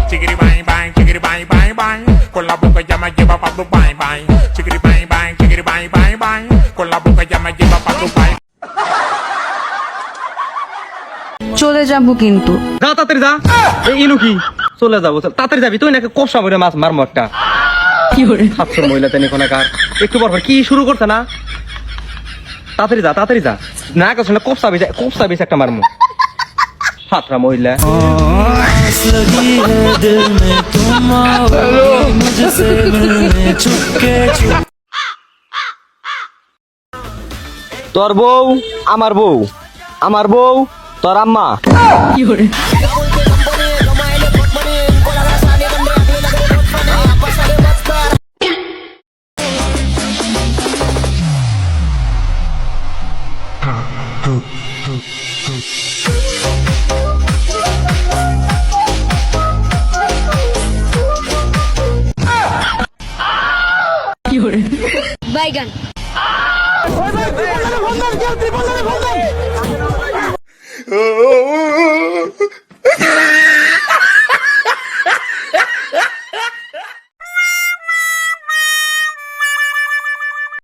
chickity bang bang, chickity bang bang bang. Con la boca ya me lleva pa' tu bang bang. Chickity bang bang, chickity bang bang bang. Con la boca ya me lleva pa' tu bang. চলে যাবো কিন্তু। যা তাড়াতাড়ি যা। এই ইলু কি চলে যাবো, তাড়াতাড়ি যাবি তুই নাকি কষা করে মাছ মারমো একটা। কি করে ছাত্র মহিলা তেনে কোনাকার একটু পর কি শুরু করছে না, তাড়াতাড়ি যা তাড়াতাড়ি যা, না কাছে না কোপসা বেশ একটা মারমো ছাত্রা মহিলা। তোর বউ আমার বউ, আমার বউ তোর আম্মা। কি করে কি করে বাইগান